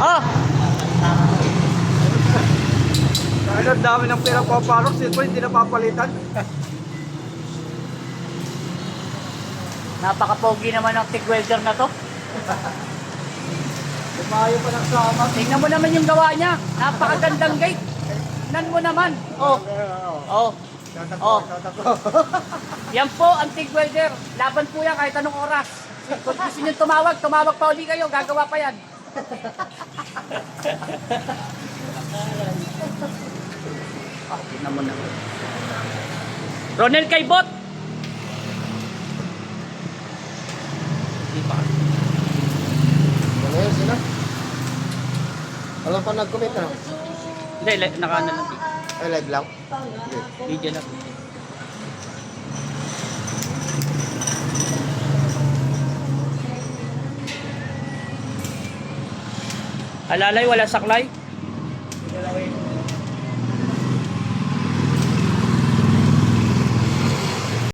Oh, Dahil ang dami ng pera paparok, siyempre hindi na papalitan. napaka-pogi naman ng TIG welder na to. Lumayo pa ng sama. Tingnan mo naman yung gawa niya. Napakagandang gate. Tingnan mo naman. Oh. Oh. Oh. Yan po ang TIG welder. Laban po yan kahit anong oras. Kung gusto nyo tumawag pa uli kayo. Gagawa pa yan. Tingnan mo naman. Ronel Kaibot. Di pa. Ano yun sila? Alam pa nag-comment ano? Hindi, nakaano lang. Ay, live lang? Video lang. Alalay, wala saklay.